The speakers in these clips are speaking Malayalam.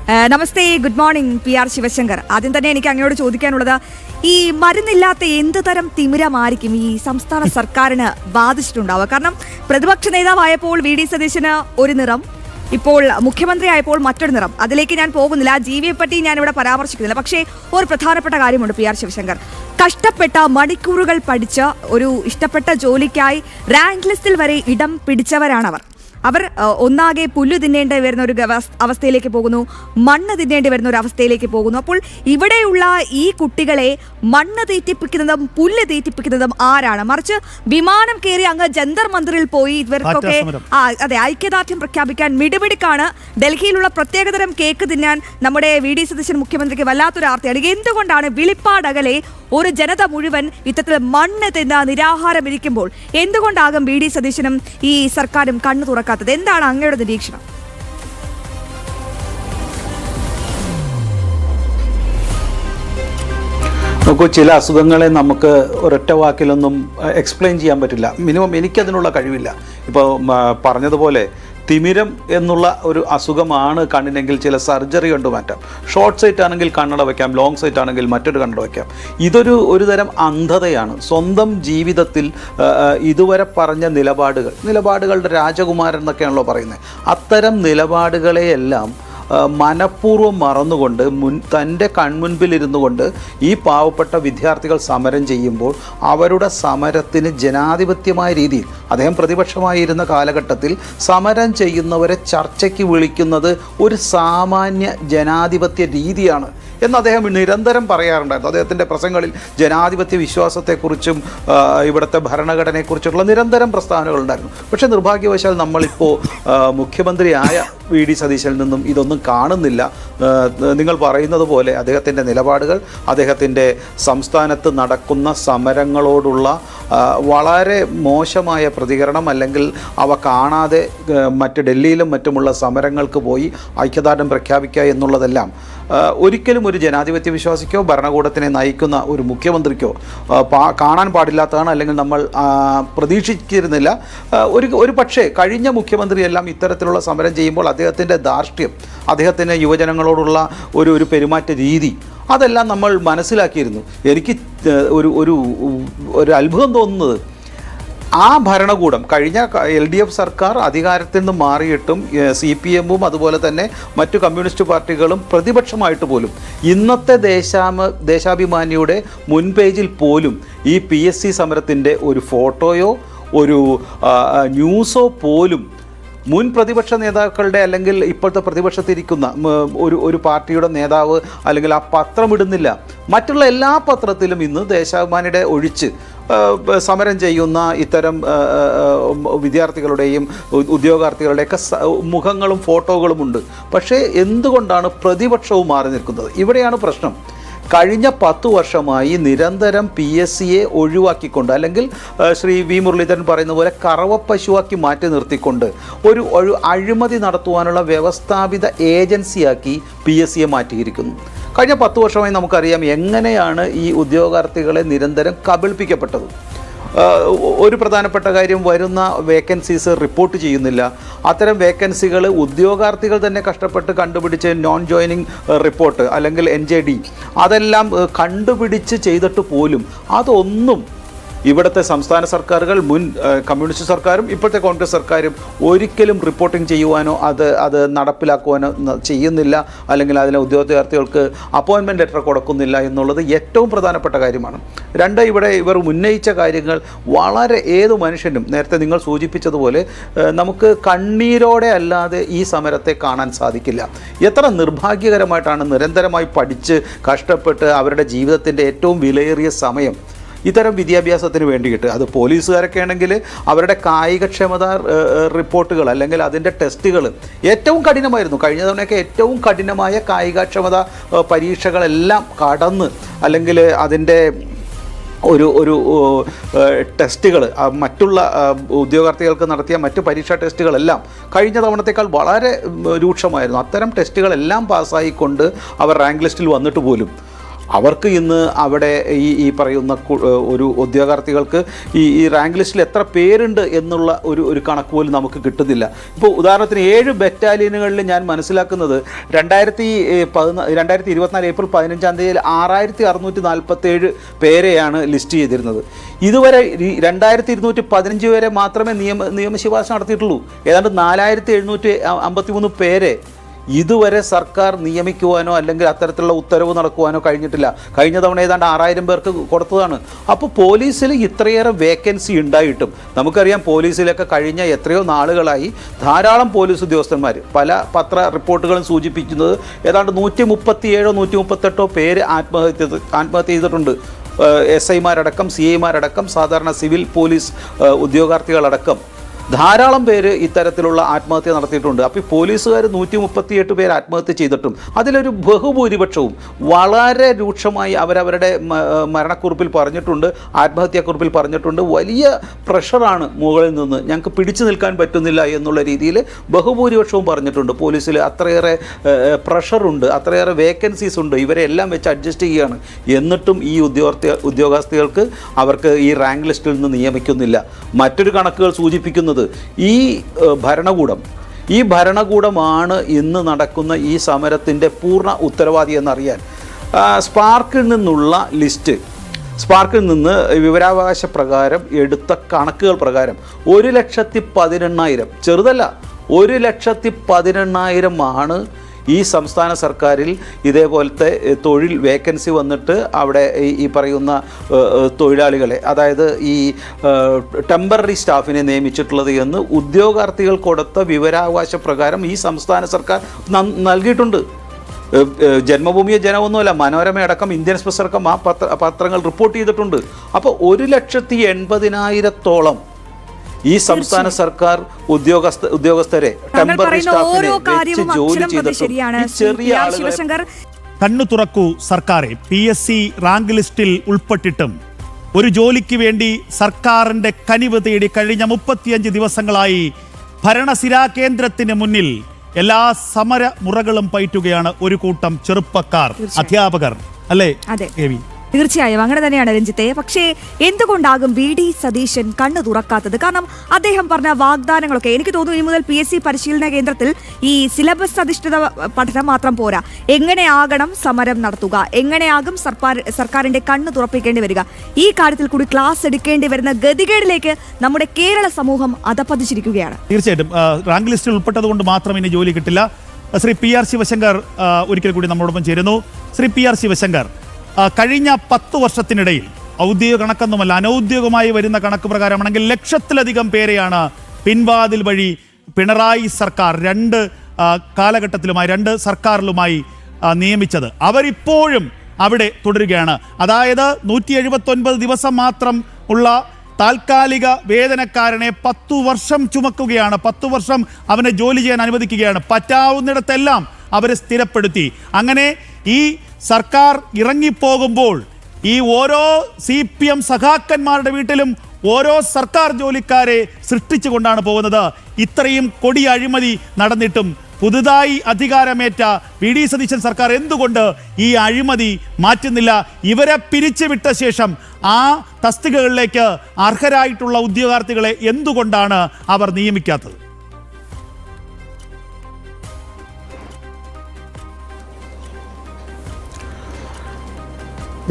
നമസ്തേ, ഗുഡ് മോർണിംഗ് PR ശിവശങ്കർ. ആദ്യം തന്നെ എനിക്ക് അങ്ങയോട് ചോദിക്കാനുള്ളത്, ഈ മരുന്നില്ലാത്ത എന്ത് തരം തിമിരമായിരിക്കും ഈ സംസ്ഥാന സർക്കാരിന് ബാധിച്ചിട്ടുണ്ടാവുക? കാരണം പ്രതിപക്ഷ നേതാവായപ്പോൾ VD സതീശന് ഒരു നിറം, ഇപ്പോൾ മുഖ്യമന്ത്രിയായപ്പോൾ മറ്റൊരു നിറം. അതിലേക്ക് ഞാൻ പോകുന്നില്ല, ജീവിയെ പറ്റി ഞാനിവിടെ പരാമർശിക്കുന്നില്ല. പക്ഷേ ഒരു പ്രധാനപ്പെട്ട കാര്യമുണ്ട് PR ശിവശങ്കർ. കഷ്ടപ്പെട്ട മണിക്കൂറുകൾ പഠിച്ച് ഒരു ഇഷ്ടപ്പെട്ട ജോലിക്കായി റാങ്ക് ലിസ്റ്റിൽ വരെ ഇടം പിടിച്ചവരാണവർ. അവർ ഒന്നാകെ പുല്ല് തിന്നേണ്ടി വരുന്ന ഒരു അവസ്ഥയിലേക്ക് പോകുന്നു, മണ്ണ് തിന്നേണ്ടി വരുന്ന ഒരു അവസ്ഥയിലേക്ക് പോകുന്നു. അപ്പോൾ ഇവിടെയുള്ള ഈ കുട്ടികളെ മണ്ണ് തീറ്റിപ്പിക്കുന്നതും പുല്ല് തീറ്റിപ്പിക്കുന്നതും ആരാണ്? മറിച്ച് വിമാനം കയറി അങ്ങ് ജന്തർ മന്ദിറിൽ പോയി ഇവർക്കൊക്കെ അതെ ഐക്യദാർഢ്യം പ്രഖ്യാപിക്കാൻ മിടുമിടുക്കാണ്. ഡൽഹിയിലുള്ള പ്രത്യേകതരം കേക്ക് തിന്നാൻ നമ്മുടെ VD സതീശൻ മുഖ്യമന്ത്രിക്ക് വല്ലാത്തൊരു ആർത്തിയാണ്. എന്തുകൊണ്ടാണ് വിളിപ്പാടകലെ ഒരു ജനത മുഴുവൻ ഇത്തരത്തിൽ മണ്ണ് തിന്ന നിരാഹാരം ഇരിക്കുമ്പോൾ എന്തുകൊണ്ടാകും VD സതീശനും ഈ സർക്കാരും കണ്ണു തുറക്കാത്തത്? എന്താണ് അങ്ങയുടെ നിരീക്ഷണം? നോക്കൂ, ചില അസുഖങ്ങളെ നമുക്ക് ഒരൊറ്റ വാക്കിലൊന്നും എക്സ്പ്ലെയിൻ ചെയ്യാൻ പറ്റില്ല. മിനിമം എനിക്കതിനുള്ള കഴിവില്ല. ഇപ്പോൾ പറഞ്ഞതുപോലെ തിമിരം എന്നുള്ള ഒരു അസുഖമാണ് കണ്ണിനെങ്കിൽ ചില സർജറി കൊണ്ട് മാറ്റാം. ഷോർട്ട് സൈറ്റ് ആണെങ്കിൽ കണ്ണട വയ്ക്കാം, ലോങ് സൈറ്റ് ആണെങ്കിൽ മറ്റൊരു കണ്ണട വയ്ക്കാം. ഒരു തരം അന്ധതയാണ്. സ്വന്തം ജീവിതത്തിൽ ഇതുവരെ പറഞ്ഞ നിലപാടുകളുടെ രാജകുമാരൻ എന്നൊക്കെയാണല്ലോ പറയുന്നത്. അത്തരം നിലപാടുകളെയെല്ലാം മനഃപൂർവ്വം മറന്നുകൊണ്ട് തൻ്റെ കൺമുൻപിലിരുന്നു കൊണ്ട് ഈ പാവപ്പെട്ട വിദ്യാർത്ഥികൾ സമരം ചെയ്യുമ്പോൾ അവരുടെ സമരത്തിന് ജനാധിപത്യമായ രീതിയിൽ, അദ്ദേഹം പ്രതിപക്ഷമായിരുന്ന കാലഘട്ടത്തിൽ സമരം ചെയ്യുന്നവരെ ചർച്ചയ്ക്ക് വിളിക്കുന്നത് ഒരു സാമാന്യ ജനാധിപത്യ രീതിയാണ് എന്ന് അദ്ദേഹം നിരന്തരം പറയാറുണ്ടായിരുന്നു. അദ്ദേഹത്തിൻ്റെ പ്രസംഗങ്ങളിൽ ജനാധിപത്യ വിശ്വാസത്തെക്കുറിച്ചും ഇവിടുത്തെ ഭരണഘടനയെക്കുറിച്ചുള്ള നിരന്തരം പ്രസ്താവനകളുണ്ടായിരുന്നു. പക്ഷേ നിർഭാഗ്യവശാൽ നമ്മളിപ്പോൾ മുഖ്യമന്ത്രിയായ VD സതീശനിൽ നിന്നും ഇതൊന്നും കാണുന്നില്ല. നിങ്ങൾ പറയുന്നത് പോലെ അദ്ദേഹത്തിൻ്റെ നിലപാടുകൾ, അദ്ദേഹത്തിൻ്റെ സംസ്ഥാനത്ത് നടക്കുന്ന സമരങ്ങളോടുള്ള വളരെ മോശമായ പ്രതികരണം, അല്ലെങ്കിൽ അവ കാണാതെ മറ്റ് ഡൽഹിയിലും മറ്റുമുള്ള സമരങ്ങൾക്ക് പോയി ഐക്യദാർഢ്യം പ്രഖ്യാപിക്കുക എന്നുള്ളതെല്ലാം ഒരിക്കലും ഒരു ജനാധിപത്യ വിശ്വാസിക്കോ ഭരണകൂടത്തിനെ നയിക്കുന്ന ഒരു മുഖ്യമന്ത്രിക്കോ കാണാൻ പാടില്ലാത്തതാണ്, അല്ലെങ്കിൽ നമ്മൾ പ്രതീക്ഷിച്ചിരുന്നില്ല. ഒരു പക്ഷേ കഴിഞ്ഞ മുഖ്യമന്ത്രിയെല്ലാം ഇത്തരത്തിലുള്ള സമരം ചെയ്യുമ്പോൾ അദ്ദേഹത്തിൻ്റെ ധാർഷ്ട്യം, അദ്ദേഹത്തിന് യുവജനങ്ങളോടുള്ള ഒരു പെരുമാറ്റ രീതി, അതെല്ലാം നമ്മൾ മനസ്സിലാക്കിയിരുന്നു. എനിക്ക് ഒരു അത്ഭുതം തോന്നുന്നത്, ആ ഭരണകൂടം കഴിഞ്ഞ LDF സർക്കാർ അധികാരത്തിൽ നിന്ന് മാറിയിട്ടും CPM-ഉം അതുപോലെ തന്നെ മറ്റു കമ്മ്യൂണിസ്റ്റ് പാർട്ടികളും പ്രതിപക്ഷമായിട്ട് പോലും ഇന്നത്തെ ദേശാഭിമാനിയുടെ മുൻപേജിൽ പോലും ഈ PSC സമരത്തിൻ്റെ ഒരു ഫോട്ടോയോ ഒരു ന്യൂസോ പോലും മുൻ പ്രതിപക്ഷ നേതാക്കളുടെ അല്ലെങ്കിൽ ഇപ്പോഴത്തെ പ്രതിപക്ഷത്തിരിക്കുന്ന ഒരു പാർട്ടിയുടെ നേതാവ് അല്ലെങ്കിൽ ആ പത്രം ഇടുന്നില്ല. മറ്റുള്ള എല്ലാ പത്രത്തിലും ഇന്ന് ദേശാഭിമാനിയുടെ ഒഴിച്ച് സമരം ചെയ്യുന്ന ഇത്തരം വിദ്യാർത്ഥികളുടെയും ഉദ്യോഗാർത്ഥികളുടെയൊക്കെ മുഖങ്ങളും ഫോട്ടോകളുമുണ്ട്. പക്ഷേ എന്തുകൊണ്ടാണ് പ്രതിപക്ഷവും മാറി നിൽക്കുന്നത്? ഇവിടെയാണ് പ്രശ്നം. കഴിഞ്ഞ 10 വർഷമായി നിരന്തരം PSCയെ ഒഴിവാക്കിക്കൊണ്ട്, അല്ലെങ്കിൽ ശ്രീ V മുരളീധരൻ പറയുന്ന പോലെ കറവപ്പശുവാക്കി മാറ്റി നിർത്തിക്കൊണ്ട് ഒരു അഴിമതി നടത്തുവാനുള്ള വ്യവസ്ഥാപിത ഏജൻസിയാക്കി PSCയെ മാറ്റിയിരിക്കുന്നു. കഴിഞ്ഞ 10 വർഷമായി നമുക്കറിയാം എങ്ങനെയാണ് ഈ ഉദ്യോഗാർത്ഥികളെ നിരന്തരം കബളിപ്പിക്കപ്പെട്ടത്. ഒരു പ്രധാനപ്പെട്ട കാര്യം, വരുന്ന വേക്കൻസീസ് റിപ്പോർട്ട് ചെയ്യുന്നില്ല. അത്തരം വേക്കൻസികൾ ഉദ്യോഗാർത്ഥികൾ തന്നെ കഷ്ടപ്പെട്ട് കണ്ടുപിടിച്ച് നോൺ ജോയിനിങ് റിപ്പോർട്ട് അല്ലെങ്കിൽ NJD അതെല്ലാം കണ്ടുപിടിച്ച് ചെയ്തിട്ട് പോലും അതൊന്നും ഇവിടുത്തെ സംസ്ഥാന സർക്കാരുകൾ, മുൻ കമ്മ്യൂണിസ്റ്റ് സർക്കാരും ഇപ്പോഴത്തെ കോൺഗ്രസ് സർക്കാരും ഒരിക്കലും റിപ്പോർട്ടിംഗ് ചെയ്യുവാനോ അത് നടപ്പിലാക്കുവാനോ ചെയ്യുന്നില്ല, അല്ലെങ്കിൽ അതിലെ ഉദ്യോഗാർത്ഥികൾക്ക് അപ്പോയിൻമെൻറ്റ് ലെറ്റർ കൊടുക്കുന്നില്ല എന്നുള്ളത് ഏറ്റവും പ്രധാനപ്പെട്ട കാര്യമാണ്. ഇവിടെ ഇവർ ഉന്നയിച്ച കാര്യങ്ങൾ വളരെ ഏതു മനുഷ്യനും, നേരത്തെ നിങ്ങൾ സൂചിപ്പിച്ചതുപോലെ, നമുക്ക് കണ്ണീരോടെ അല്ലാതെ ഈ സമരത്തെ കാണാൻ സാധിക്കില്ല. എത്ര നിർഭാഗ്യകരമായിട്ടാണ് നിരന്തരമായി പഠിച്ച് കഷ്ടപ്പെട്ട് അവരുടെ ജീവിതത്തിൻ്റെ ഏറ്റവും വിലയേറിയ സമയം ഇത്തരം വിദ്യാഭ്യാസത്തിന് വേണ്ടിയിട്ട്, അത് പോലീസുകാരൊക്കെ ആണെങ്കിൽ അവരുടെ കായികക്ഷമത റിപ്പോർട്ടുകൾ അല്ലെങ്കിൽ അതിൻ്റെ ടെസ്റ്റുകൾ ഏറ്റവും കഠിനമായിരുന്നു. കഴിഞ്ഞ തവണയൊക്കെ ഏറ്റവും കഠിനമായ കായികക്ഷമത പരീക്ഷകളെല്ലാം കടന്ന്, അല്ലെങ്കിൽ അതിൻ്റെ ഒരു ടെസ്റ്റുകൾ, മറ്റുള്ള ഉദ്യോഗാർത്ഥികൾക്ക് നടത്തിയ മറ്റു പരീക്ഷാ ടെസ്റ്റുകളെല്ലാം കഴിഞ്ഞ തവണത്തേക്കാൾ വളരെ രൂക്ഷമായിരുന്നു. അത്തരം ടെസ്റ്റുകളെല്ലാം പാസ്സായിക്കൊണ്ട് അവർ റാങ്ക് ലിസ്റ്റിൽ വന്നിട്ട് പോലും അവർക്ക് ഇന്ന് അവിടെ ഈ പറയുന്ന ഒരു ഉദ്യോഗാർത്ഥികൾക്ക് ഈ റാങ്ക് ലിസ്റ്റിൽ എത്ര പേരുണ്ട് എന്നുള്ള ഒരു കണക്ക് പോലും നമുക്ക് കിട്ടുന്നില്ല. ഇപ്പോൾ ഉദാഹരണത്തിന് 7 ബറ്റാലിയനുകളിൽ ഞാൻ മനസ്സിലാക്കുന്നത് 2024 ഏപ്രിൽ 15-ാം തീയതി 6647 പേരെയാണ് ലിസ്റ്റ് ചെയ്തിരുന്നത്. ഇതുവരെ 2215 വരെ മാത്രമേ നിയമശുപാർശ നടത്തിയിട്ടുള്ളൂ. ഏതാണ്ട് 4753 പേരെ ഇതുവരെ സർക്കാർ നിയമിക്കുവാനോ അല്ലെങ്കിൽ അത്തരത്തിലുള്ള ഉത്തരവ് നടക്കുവാനോ കഴിഞ്ഞിട്ടില്ല. കഴിഞ്ഞ തവണ ഏതാണ്ട് 6000 പേർക്ക് കൊടുത്തതാണ്. അപ്പോൾ പോലീസിൽ ഇത്രയേറെ വേക്കൻസി ഉണ്ടായിട്ടും നമുക്കറിയാം, പോലീസിലൊക്കെ കഴിഞ്ഞ എത്രയോ നാളുകളായി ധാരാളം പോലീസ് ഉദ്യോഗസ്ഥന്മാർ, പല പത്ര റിപ്പോർട്ടുകളും സൂചിപ്പിക്കുന്നത് ഏതാണ്ട് 137-138 പേര് ആത്മഹത്യ ചെയ്തിട്ടുണ്ട്. SI-മാരടക്കം, CI-മാരടക്കം, സാധാരണ സിവിൽ പോലീസ് ഉദ്യോഗാർത്ഥികളടക്കം ധാരാളം പേര് ഇത്തരത്തിലുള്ള ആത്മഹത്യ നടത്തിയിട്ടുണ്ട്. അപ്പോൾ ഈ പോലീസുകാർ 138 പേര് ആത്മഹത്യ ചെയ്തിട്ടും അതിലൊരു ബഹുഭൂരിപക്ഷവും വളരെ രൂക്ഷമായി അവരവരുടെ മരണക്കുറിപ്പിൽ പറഞ്ഞിട്ടുണ്ട്, ആത്മഹത്യാക്കുറിപ്പിൽ പറഞ്ഞിട്ടുണ്ട്, വലിയ പ്രഷറാണ് മുകളിൽ നിന്ന്, ഞങ്ങൾക്ക് പിടിച്ചു നിൽക്കാൻ പറ്റുന്നില്ല എന്നുള്ള രീതിയിൽ ബഹുഭൂരിപക്ഷവും പറഞ്ഞിട്ടുണ്ട്. പോലീസിൽ അത്രയേറെ പ്രഷറുണ്ട്, അത്രയേറെ വേക്കൻസീസ് ഉണ്ട്, ഇവരെ എല്ലാം വെച്ച് അഡ്ജസ്റ്റ് ചെയ്യുകയാണ്. എന്നിട്ടും ഈ ഉദ്യോഗാർത്ഥികൾക്ക് അവർക്ക് ഈ റാങ്ക് ലിസ്റ്റിൽ നിന്ന് നിയമിക്കുന്നില്ല. മറ്റൊരു കണക്കുകൾ സൂചിപ്പിക്കുന്നത് ഈ ഭരണകൂടമാണ് ഇന്ന് നടക്കുന്ന ഈ സമരത്തിൻ്റെ പൂർണ്ണ ഉത്തരവാദി എന്നറിയാൻ സ്പാർക്കിൽ നിന്നുള്ള ലിസ്റ്റ്, സ്പാർക്കിൽ നിന്ന് വിവരാവകാശ പ്രകാരം എടുത്ത കണക്കുകൾ പ്രകാരം 1,18,000, ചെറുതല്ല, 1,18,000 ഈ സംസ്ഥാന സർക്കാരിൽ ഇതേപോലത്തെ തൊഴിൽ വേക്കൻസി വന്നിട്ട് അവിടെ ഈ പറയുന്ന തൊഴിലാളികളെ, അതായത് ഈ ടെമ്പററി സ്റ്റാഫിനെ നിയമിച്ചിട്ടുള്ളത് എന്ന് ഉദ്യോഗാർത്ഥികൾ കൊടുത്ത വിവരാവകാശ പ്രകാരം ഈ സംസ്ഥാന സർക്കാർ നൽകിയിട്ടുണ്ട്. ജന്മഭൂമിയെ ജനമൊന്നുമല്ല, മനോരമ അടക്കം, ഇന്ത്യൻ എക്സ്പ്രസ് അടക്കം ആ പത്രങ്ങൾ റിപ്പോർട്ട് ചെയ്തിട്ടുണ്ട്. അപ്പോൾ 1,80,000-ഓളം ഈ സംസ്ഥാന സർക്കാർ ഉദ്യോഗസ്ഥരെ ടെമ്പററി സ്റ്റാഫിനെ വെച്ച് ജോലി ചെയ്തിട്ടുണ്ട്. കണ്ണു തുറക്കൂ സർക്കാരെ, PSC റാങ്ക് ലിസ്റ്റിൽ ഉൾപ്പെട്ടിട്ടും ഒരു ജോലിക്ക് വേണ്ടി സർക്കാരിന്റെ കനിവ് തേടി കഴിഞ്ഞ 35 ദിവസങ്ങളായി ഭരണസിരാ കേന്ദ്രത്തിന് മുന്നിൽ എല്ലാ സമര മുറകളും പയറ്റുകയാണ് ഒരു കൂട്ടം ചെറുപ്പക്കാർ, അധ്യാപകർ, അല്ലേ? തീർച്ചയായും അങ്ങനെ തന്നെയാണ് രഞ്ജിത്തെ. പക്ഷേ എന്തുകൊണ്ടാകും VD സതീശൻ കണ്ണു തുറക്കാത്തത്? കാരണം അദ്ദേഹം പറഞ്ഞ വാഗ്ദാനങ്ങളൊക്കെ എനിക്ക് തോന്നുന്നു ഇനി മുതൽ PSC പരിശീലന കേന്ദ്രത്തിൽ ഈ സിലബസ് അധിഷ്ഠിത പഠനം മാത്രം പോരാ, എങ്ങനെയാകണം സമരം നടത്തുക, എങ്ങനെയാകും സർക്കാരിന്റെ കണ്ണ് തുറപ്പിക്കേണ്ടി വരിക, ഈ കാര്യത്തിൽ കൂടി ക്ലാസ് എടുക്കേണ്ടി വരുന്ന ഗതികേടിലേക്ക് നമ്മുടെ കേരള സമൂഹം അധപ്പതിച്ചിരിക്കുകയാണ്. തീർച്ചയായിട്ടും റാങ്ക് ലിസ്റ്റിൽ ഉൾപ്പെട്ടത് കൊണ്ട് മാത്രം ഇനി ജോലി കിട്ടില്ല. ശ്രീ PR ശിവശങ്കർ ഒരിക്കൽ കൂടി നമ്മളോടൊപ്പം ചേരുന്നു. ശ്രീ PR ശിവശങ്കർ, കഴിഞ്ഞ 10 വർഷത്തിനിടയിൽ ഔദ്യോഗിക കണക്കൊന്നുമല്ല, അനൗദ്യോഗികമായി വരുന്ന കണക്ക് പ്രകാരമാണെങ്കിൽ ലക്ഷത്തിലധികം പേരെയാണ് പിൻവാതിൽ വഴി പിണറായി സർക്കാർ 2 കാലഘട്ടത്തിലുമായി 2 സർക്കാരിലുമായി നിയമിച്ചത്. അവരിപ്പോഴും അവിടെ തുടരുകയാണ്. അതായത് 179 ദിവസം മാത്രം ഉള്ള താൽക്കാലിക വേതനക്കാരനെ 10 വർഷം ചുമക്കുകയാണ്, 10 വർഷം അവനെ ജോലി ചെയ്യാൻ അനുവദിക്കുകയാണ്. പറ്റാവുന്നിടത്തെല്ലാം അവരെ സ്ഥിരപ്പെടുത്തി. അങ്ങനെ ഈ സർക്കാർ ഇറങ്ങിപ്പോകുമ്പോൾ ഈ ഓരോ CPM സഖാക്കന്മാരുടെ വീട്ടിലും ഓരോ സർക്കാർ ജോലിക്കാരെ സൃഷ്ടിച്ചുകൊണ്ടാണ് പോകുന്നത്. ഇത്രയും കൊടിയ അഴിമതി നടന്നിട്ടും പുതുതായി അധികാരമേറ്റ VD സതീശൻ സർക്കാർ എന്തുകൊണ്ട് ഈ അഴിമതി മാറ്റുന്നില്ല? ഇവരെ പിരിച്ചുവിട്ട ശേഷം ആ തസ്തികകളിലേക്ക് അർഹരായിട്ടുള്ള ഉദ്യോഗാർത്ഥികളെ എന്തുകൊണ്ടാണ് അവർ നിയമിക്കാത്തത്?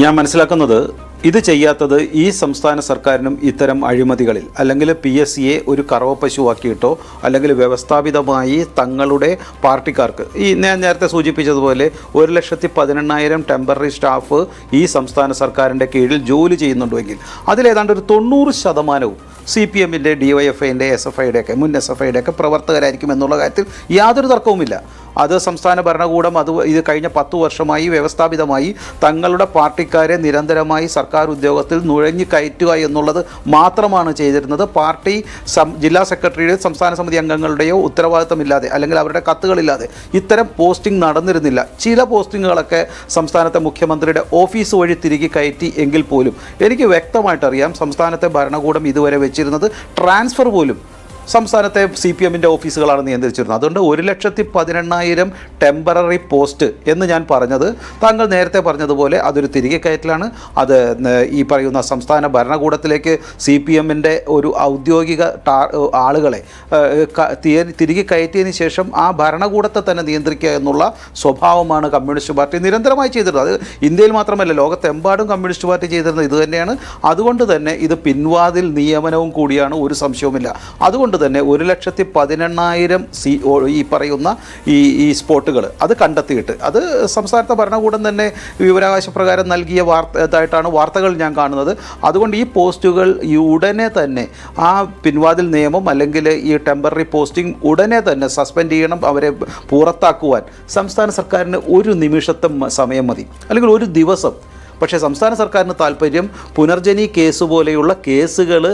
ഞാൻ മനസ്സിലാക്കുന്നത് ഇത് ചെയ്യാത്തത് ഈ സംസ്ഥാന സർക്കാരിനും ഇത്തരം അഴിമതികളിൽ അല്ലെങ്കിൽ PSCയെ ഒരു കറവപ്പശുവാക്കിയിട്ടോ അല്ലെങ്കിൽ വ്യവസ്ഥാപിതമായി തങ്ങളുടെ പാർട്ടിക്കാർക്ക് ഞാൻ നേരത്തെ സൂചിപ്പിച്ചതുപോലെ 1,18,000 ടെമ്പററി സ്റ്റാഫ് ഈ സംസ്ഥാന സർക്കാരിൻ്റെ കീഴിൽ ജോലി ചെയ്യുന്നുണ്ടെങ്കിൽ അതിലേതാണ്ട് ഒരു 90% CPMൻ്റെ DYFIൻ്റെ SFIയുടെയൊക്കെ മുൻ SFIയുടെയൊക്കെ പ്രവർത്തകരായിരിക്കും എന്നുള്ള കാര്യത്തിൽ യാതൊരു തർക്കവുമില്ല. അത് സംസ്ഥാന ഭരണകൂടം ഇത് കഴിഞ്ഞ 10 വർഷമായി വ്യവസ്ഥാപിതമായി തങ്ങളുടെ പാർട്ടിക്കാരെ നിരന്തരമായി സർക്കാർ ഉദ്യോഗത്തിൽ നുഴഞ്ഞു കയറ്റുക എന്നുള്ളത് മാത്രമാണ് ചെയ്തിരുന്നത്. പാർട്ടി ജില്ലാ സെക്രട്ടറിയുടെയോ സംസ്ഥാന സമിതി അംഗങ്ങളുടെയോ ഉത്തരവാദിത്തമില്ലാതെ അല്ലെങ്കിൽ അവരുടെ കത്തുകളില്ലാതെ ഇത്തരം പോസ്റ്റിംഗ് നടന്നിരുന്നില്ല. ചില പോസ്റ്റിങ്ങുകളൊക്കെ സംസ്ഥാനത്തെ മുഖ്യമന്ത്രിയുടെ ഓഫീസ് വഴി തിരികെ കയറ്റി എങ്കിൽ പോലും എനിക്ക് വ്യക്തമായിട്ടറിയാം സംസ്ഥാനത്തെ ഭരണകൂടം ഇതുവരെ വെച്ചിരുന്നത് ട്രാൻസ്ഫർ പോലും സംസ്ഥാനത്തെ CPM-ൻ്റെ ഓഫീസുകളാണ് നിയന്ത്രിച്ചിരുന്നത്. അതുകൊണ്ട് 1,18,000 ടെമ്പററി പോസ്റ്റ് എന്ന് ഞാൻ പറഞ്ഞത് താങ്കൾ നേരത്തെ പറഞ്ഞതുപോലെ അതൊരു തിരികെ കയറ്റലാണ്. അത് ഈ പറയുന്ന സംസ്ഥാന ഭരണകൂടത്തിലേക്ക് CPM-ൻ്റെ ഒരു ഔദ്യോഗിക ആളുകളെ തിരികെ കയറ്റിയതിന് ശേഷം ആ ഭരണകൂടത്തെ തന്നെ നിയന്ത്രിക്കുക എന്നുള്ള സ്വഭാവമാണ് കമ്മ്യൂണിസ്റ്റ് പാർട്ടി നിരന്തരമായി ചെയ്തിരുന്നത്. അത് ഇന്ത്യയിൽ മാത്രമല്ല, ലോകത്തെമ്പാടും കമ്മ്യൂണിസ്റ്റ് പാർട്ടി ചെയ്തിരുന്നത് ഇത് തന്നെയാണ്. അതുകൊണ്ട് തന്നെ ഇത് പിൻവാതിൽ നിയമനവും കൂടിയാണ്, ഒരു സംശയവുമില്ല. അതുകൊണ്ട് തന്നെ 1,18,000 ഈ പറയുന്ന ഈ സ്പോട്ടുകൾ അത് കണ്ടെത്തിയിട്ട് അത് സംസ്ഥാനത്തെ ഭരണകൂടം തന്നെ വിവരാവകാശ പ്രകാരം നൽകിയ ഇതായിട്ടാണ് വാർത്തകൾ ഞാൻ കാണുന്നത്. അതുകൊണ്ട് ഈ പോസ്റ്റുകൾ ഈ ഉടനെ തന്നെ ആ പിൻവാതിൽ നിയമം അല്ലെങ്കിൽ ഈ ടെമ്പററി പോസ്റ്റിംഗ് ഉടനെ തന്നെ സസ്പെൻഡ് ചെയ്യണം, അവരെ പുറത്താക്കുവാൻ സംസ്ഥാന സർക്കാരിന് ഒരു നിമിഷത്തെ സമയം മതി, അല്ലെങ്കിൽ ഒരു ദിവസം. പക്ഷേ സംസ്ഥാന സർക്കാരിന് താല്പര്യം പുനർജനി കേസ് പോലെയുള്ള കേസുകൾ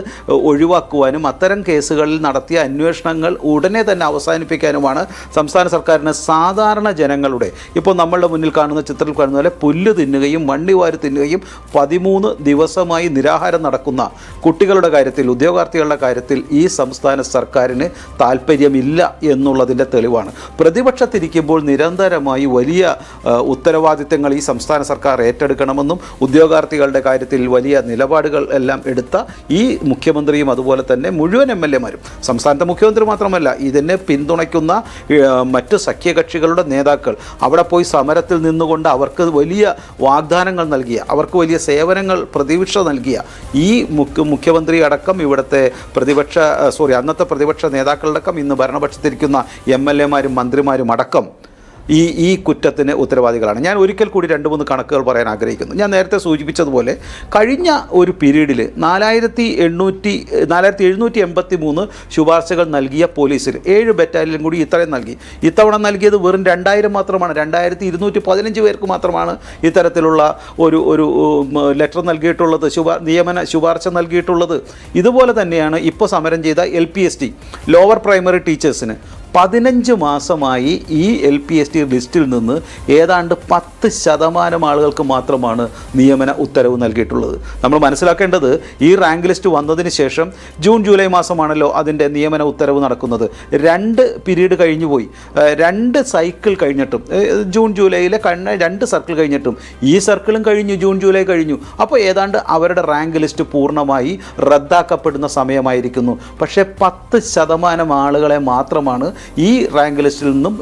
ഒഴിവാക്കുവാനും അത്തരം കേസുകളിൽ നടത്തിയ അന്വേഷണങ്ങൾ ഉടനെ തന്നെ അവസാനിപ്പിക്കാനുമാണ് സംസ്ഥാന സർക്കാരിന്. സാധാരണ ജനങ്ങളുടെ ഇപ്പോൾ നമ്മളുടെ മുന്നിൽ കാണുന്ന ചിത്രത്തിൽ കാണുന്ന പോലെ പുല്ല് തിന്നുകയും മണ്ണിവാരി തിന്നുകയും 13 ദിവസമായി നിരാഹാരം നടക്കുന്ന കുട്ടികളുടെ കാര്യത്തിൽ, ഉദ്യോഗാർത്ഥികളുടെ കാര്യത്തിൽ ഈ സംസ്ഥാന സർക്കാരിന് താല്പര്യമില്ല എന്നുള്ളതിൻ്റെ തെളിവാണ്. പ്രതിപക്ഷത്തിരിക്കുമ്പോൾ നിരന്തരമായി വലിയ ഉത്തരവാദിത്തങ്ങൾ ഈ സംസ്ഥാന സർക്കാർ ഏറ്റെടുക്കണമെന്നും ഉദ്യോഗാർത്ഥികളുടെ കാര്യത്തിൽ വലിയ നിലപാടുകൾ എല്ലാം എടുത്ത ഈ മുഖ്യമന്ത്രിയും അതുപോലെ തന്നെ മുഴുവൻ MLA-മാരും, സംസ്ഥാനത്തെ മുഖ്യമന്ത്രി മാത്രമല്ല ഇതിനെ പിന്തുണയ്ക്കുന്ന മറ്റ് സഖ്യകക്ഷികളുടെ നേതാക്കൾ അവിടെ പോയി സമരത്തിൽ നിന്നുകൊണ്ട് അവർക്ക് വലിയ വാഗ്ദാനങ്ങൾ നൽകിയ, അവർക്ക് വലിയ സേവനങ്ങൾ പ്രതീക്ഷ നൽകിയ ഈ മുഖ്യമന്ത്രി അടക്കം ഇവിടുത്തെ അന്നത്തെ പ്രതിപക്ഷ നേതാക്കളടക്കം ഇന്ന് ഭരണപക്ഷത്തിരിക്കുന്ന MLA-മാരും മന്ത്രിമാരും അടക്കം ഈ കുറ്റത്തിന് ഉത്തരവാദികളാണ്. ഞാൻ ഒരിക്കൽ കൂടി 2-3 കണക്കുകൾ പറയാൻ ആഗ്രഹിക്കുന്നു. ഞാൻ നേരത്തെ സൂചിപ്പിച്ചതുപോലെ കഴിഞ്ഞ ഒരു പീരീഡിൽ 4,783 ശുപാർശകൾ നൽകിയ പോലീസിൽ 7 ബറ്റാലിയൻ കൂടി ഇത്രയും നൽകി. ഇത്തവണ നൽകിയത് വെറും 2,000 മാത്രമാണ്. 2,215 പേർക്ക് മാത്രമാണ് ഇത്തരത്തിലുള്ള ഒരു ലെറ്റർ നൽകിയിട്ടുള്ളത്, നിയമന ശുപാർശ നൽകിയിട്ടുള്ളത്. ഇതുപോലെ തന്നെയാണ് ഇപ്പോൾ സമരം ചെയ്ത LPST ലോവർ പ്രൈമറി ടീച്ചേഴ്സിന് 15 മാസമായി ഈ LPST ലിസ്റ്റിൽ നിന്ന് ഏതാണ്ട് 10% ആളുകൾക്ക് മാത്രമാണ് നിയമന ഉത്തരവ് നൽകിയിട്ടുള്ളത്. നമ്മൾ മനസ്സിലാക്കേണ്ടത് ഈ റാങ്ക് ലിസ്റ്റ് വന്നതിന് ശേഷം ജൂൺ ജൂലൈ മാസമാണല്ലോ അതിൻ്റെ നിയമന ഉത്തരവ് നടക്കുന്നത്. 2 പീരീഡ് കഴിഞ്ഞു പോയി, 2 സൈക്കിൾ കഴിഞ്ഞിട്ടും, ജൂൺ ജൂലൈയിലെ 2 സർക്കിൾ കഴിഞ്ഞിട്ടും ഈ സർക്കിളും കഴിഞ്ഞു, ജൂൺ ജൂലൈ കഴിഞ്ഞു. അപ്പോൾ ഏതാണ്ട് അവരുടെ റാങ്ക് ലിസ്റ്റ് പൂർണ്ണമായി റദ്ദാക്കപ്പെടുന്ന സമയമായിരിക്കുന്നു. പക്ഷേ 10% ആളുകളെ മാത്രമാണ് ഈ റാങ്ക് ലിസ്റ്റിൽ നിന്നും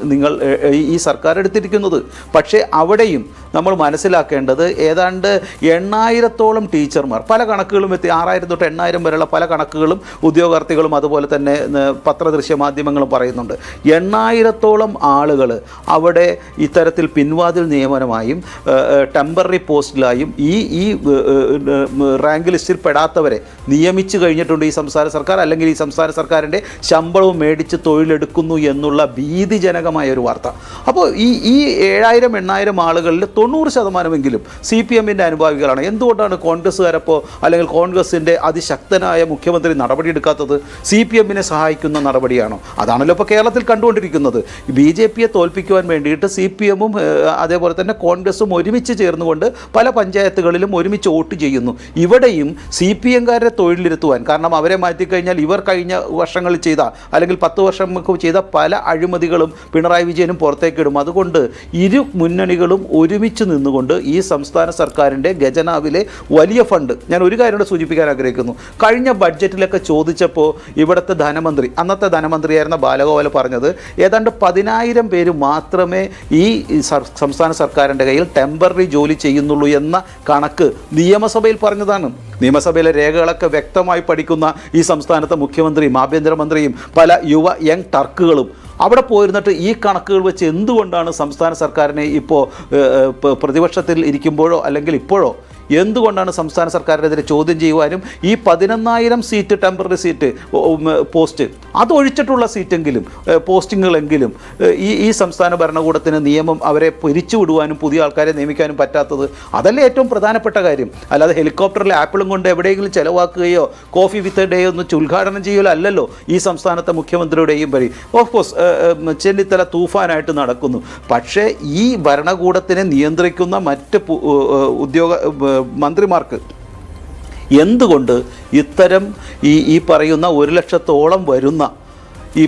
ഈ സർക്കാർ എടുത്തിരിക്കുന്നത്. പക്ഷേ അവിടെയും നമ്മൾ മനസ്സിലാക്കേണ്ടത് ഏതാണ്ട് 8,000-ഓളം ടീച്ചർമാർ, പല കണക്കുകളും 6,000 തൊട്ട് 8,000 വരെയുള്ള പല കണക്കുകളും ഉദ്യോഗാർത്ഥികളും അതുപോലെ തന്നെ പത്രദൃശ്യ മാധ്യമങ്ങളും പറയുന്നുണ്ട്. 8,000-ഓളം ആളുകൾ അവിടെ ഇത്തരത്തിൽ പിൻവാതിൽ നിയമനമായും ടെമ്പററി പോസ്റ്റിലായും ഈ റാങ്ക് ലിസ്റ്റിൽ പെടാത്തവരെ നിയമിച്ചു കഴിഞ്ഞിട്ടുണ്ട് ഈ സംസ്ഥാന സർക്കാർ. അല്ലെങ്കിൽ ഈ സംസ്ഥാന സർക്കാരിൻ്റെ ശമ്പളവും മേടിച്ച് തൊഴിലെടുക്കുന്നു എന്നുള്ള ഭീതിജനകമായ ഒരു വാർത്ത. അപ്പോൾ ഈ 7,000-8,000 ആളുകളിൽ 90%-എങ്കിലും CPM-ൻ്റെ അനുഭാവികളാണ്. എന്തുകൊണ്ടാണ് കോൺഗ്രസ്സുകാരപ്പോൾ അല്ലെങ്കിൽ കോൺഗ്രസിൻ്റെ അതിശക്തനായ മുഖ്യമന്ത്രി നടപടിയെടുക്കാത്തത്? CPM-നെ സഹായിക്കുന്ന നടപടിയാണോ? അതാണല്ലോ ഇപ്പോൾ കേരളത്തിൽ കണ്ടുകൊണ്ടിരിക്കുന്നത്. BJP-യെ തോൽപ്പിക്കുവാൻ വേണ്ടിയിട്ട് CPM-ഉം അതേപോലെ തന്നെ കോൺഗ്രസും ഒരുമിച്ച് ചേർന്നുകൊണ്ട് പല പഞ്ചായത്തുകളിലും ഒരുമിച്ച് വോട്ട് ചെയ്യുന്നു. ഇവിടെയും CPM-കാരെ തൊഴിലിരുത്തുവാൻ, കാരണം അവരെ മാറ്റിക്കഴിഞ്ഞാൽ ഇവർ കഴിഞ്ഞ വർഷങ്ങളിൽ ചെയ്ത അല്ലെങ്കിൽ 10 വർഷം ചെയ്ത പല അഴിമതികളും പിണറായി വിജയനും പുറത്തേക്കിടും. അതുകൊണ്ട് ഇരു മുന്നണികളും ഒരുമിച്ച് നിന്നുകൊണ്ട് ഈ സംസ്ഥാന സർക്കാരിൻ്റെ ഖജനാവിലെ വലിയ ഫണ്ട്, ഞാൻ ഒരു കാര്യം കൂടെ സൂചിപ്പിക്കാൻ ആഗ്രഹിക്കുന്നു. കഴിഞ്ഞ ബഡ്ജറ്റിലൊക്കെ ചോദിച്ചപ്പോൾ ഇവിടുത്തെ ധനമന്ത്രി, അന്നത്തെ ധനമന്ത്രിയായിരുന്ന ബാലഗോപാൽ പറഞ്ഞത് ഏതാണ്ട് 10,000 പേര് മാത്രമേ ഈ സംസ്ഥാന സർക്കാരിൻ്റെ കയ്യിൽ ടെമ്പററി ജോലി ചെയ്യുന്നുള്ളൂ എന്ന കണക്ക് നിയമസഭയിൽ പറഞ്ഞതാണ്. നിയമസഭയിലെ രേഖകളൊക്കെ വ്യക്തമായി പഠിക്കുന്ന ഈ സംസ്ഥാനത്തെ മുഖ്യമന്ത്രിയും ആഭ്യന്തരമന്ത്രിയും പല യങ് ടർക്കുകളും അവിടെ പോയിരുന്നിട്ട് ഈ കണക്കുകൾ വെച്ച് എന്തുകൊണ്ടാണ് സംസ്ഥാന സർക്കാരിനെ ഇപ്പോൾ പ്രതിപക്ഷത്തിൽ ഇരിക്കുമ്പോഴോ അല്ലെങ്കിൽ ഇപ്പോഴോ എന്തുകൊണ്ടാണ് സംസ്ഥാന സർക്കാരിനെതിരെ ചോദ്യം ചെയ്യുവാനും ഈ 11,000 സീറ്റ് ടെമ്പററി സീറ്റ് പോസ്റ്റ് അതൊഴിച്ചിട്ടുള്ള സീറ്റെങ്കിലും പോസ്റ്റിങ്ങുകളെങ്കിലും ഈ സംസ്ഥാന ഭരണകൂടത്തിന് നിയമം അവരെ പിരിച്ചുവിടുവാനും പുതിയ ആൾക്കാരെ നിയമിക്കാനും പറ്റാത്തത്? അതല്ലേ ഏറ്റവും പ്രധാനപ്പെട്ട കാര്യം. അല്ലാതെ ഹെലികോപ്റ്ററിൽ ആപ്പിളും കൊണ്ട് എവിടെയെങ്കിലും ചിലവാക്കുകയോ കോഫി വിത്ത് ഡേ ഒന്ന് ഉദ്ഘാടനം ചെയ്യുകയോ അല്ലല്ലോ ഈ സംസ്ഥാനത്തെ മുഖ്യമന്ത്രിയുടെയും പരി. ഓഫ് കോഴ്സ് ചെന്നിത്തല തൂഫാനായിട്ട് നടക്കുന്നു. പക്ഷേ ഈ ഭരണകൂടത്തിനെ നിയന്ത്രിക്കുന്ന മറ്റ് മന്ത്രിമാർക്ക് എന്തുകൊണ്ട് ഇത്തരം ഈ പറയുന്ന 1,00,000-ഓളം വരുന്ന ഈ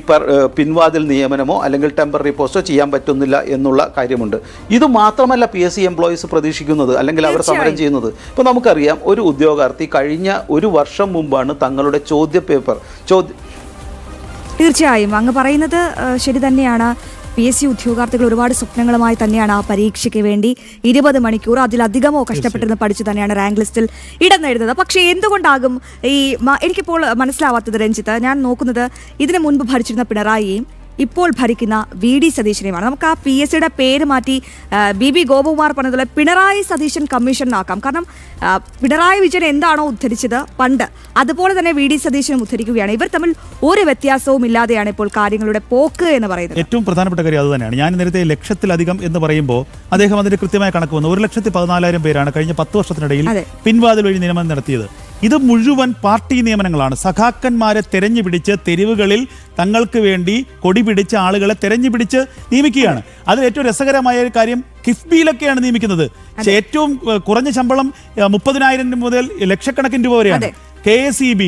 പിൻവാതിൽ നിയമനമോ അല്ലെങ്കിൽ ടെമ്പററി പോസ്റ്റോ ചെയ്യാൻ പറ്റുന്നില്ല എന്നുള്ള കാര്യമുണ്ട്. ഇത് മാത്രമല്ല PSC എംപ്ലോയീസ് പ്രതീക്ഷിക്കുന്നത് അല്ലെങ്കിൽ അവർ സമരം ചെയ്യുന്നത്. ഇപ്പോൾ നമുക്കറിയാം, ഒരു ഉദ്യോഗാർത്ഥി കഴിഞ്ഞ ഒരു വർഷം മുമ്പാണ് തങ്ങളുടെ ചോദ്യപേപ്പർ തീർച്ചയായും അങ്ങ് പറയുന്നത് ശരി തന്നെയാണ്. PSC ഉദ്യോഗാർത്ഥികൾ ഒരുപാട് സ്വപ്നങ്ങളുമായി തന്നെയാണ് ആ പരീക്ഷയ്ക്ക് വേണ്ടി 20 മണിക്കൂർ അതിലധികമോ കഷ്ടപ്പെട്ടിരുന്ന് പഠിച്ചു തന്നെയാണ് റാങ്ക് ലിസ്റ്റിൽ ഇടം നേടുന്നത്. പക്ഷേ എന്തുകൊണ്ടാകും എനിക്കിപ്പോൾ മനസ്സിലാവാത്തത് രഞ്ജിത്ത്, ഞാൻ നോക്കുന്നത് ഇതിനു മുൻപ് ഭരിച്ചിരുന്ന പിണറായിയും ഇപ്പോൾ ഭരിക്കുന്ന VD സതീശനെയുമാണ്. നമുക്ക് ആ PSCയുടെ പേര് മാറ്റി BB ഗോപകുമാർ പറഞ്ഞതുപോലെ പിണറായി സതീശൻ കമ്മീഷൻ ആക്കാം. കാരണം പിണറായി വിജയൻ എന്താണോ ഉദ്ധരിച്ചത് പണ്ട്, അതുപോലെ തന്നെ VD സതീശനും ഉദ്ധരിക്കുകയാണ്. ഇവർ തമ്മിൽ ഒരു വ്യത്യാസവും ഇല്ലാതെയാണ് ഇപ്പോൾ കാര്യങ്ങളുടെ പോക്ക് എന്ന് പറയുന്നത്. ഏറ്റവും പ്രധാനപ്പെട്ട കാര്യം അത് തന്നെയാണ്. ഞാൻ നേരത്തെ ലക്ഷത്തിലധികം എന്ന് പറയുമ്പോൾ അദ്ദേഹം അതിന്റെ കൃത്യമായ കണക്ക് വന്നു. 1,14,000 പേരാണ് കഴിഞ്ഞ 10 വർഷത്തിനിടയിൽ പിൻവാതിൽ വഴി നിയമനം നടത്തിയത്. ഇത് മുഴുവൻ പാർട്ടി നിയമനങ്ങളാണ്. സഖാക്കന്മാരെ തെരഞ്ഞുപിടിച്ച് തെരുവുകളിൽ തങ്ങൾക്ക് വേണ്ടി കൊടി പിടിച്ച ആളുകളെ തെരഞ്ഞുപിടിച്ച് നിയമിക്കുകയാണ്. അതിൽ ഏറ്റവും രസകരമായ ഒരു കാര്യം, കിഫ്ബിയിലൊക്കെയാണ് നിയമിക്കുന്നത്. ഏറ്റവും കുറഞ്ഞ ശമ്പളം 30,000 മുതൽ ലക്ഷക്കണക്കിന് രൂപ വരെയാണ്. KSEB,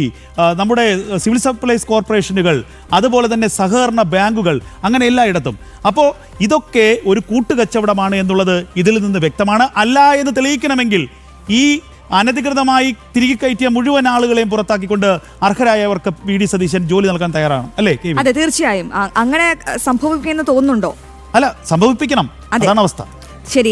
നമ്മുടെ സിവിൽ സപ്ലൈസ് കോർപ്പറേഷനുകൾ, അതുപോലെ തന്നെ സഹകരണ ബാങ്കുകൾ, അങ്ങനെ എല്ലായിടത്തും. അപ്പോൾ ഇതൊക്കെ ഒരു കൂട്ടുകച്ചവടമാണ് എന്നുള്ളത് ഇതിൽ നിന്ന് വ്യക്തമാണ്. അല്ല എന്ന് തെളിയിക്കണമെങ്കിൽ ഈ അനധികൃതമായി തിരികെ കയറ്റിയ മുഴുവൻ ആളുകളെയും പുറത്താക്കിക്കൊണ്ട് അർഹരായവർക്ക് VD സതീശൻ ജോലി നൽകാൻ തയ്യാറാണ്, അല്ലേ? അതെ, തീർച്ചയായും അങ്ങനെ സംഭവിക്കുമെന്ന് തോന്നുന്നുണ്ടോ? അല്ല, സംഭവിപ്പിക്കണം, അതാണ് അവസ്ഥ.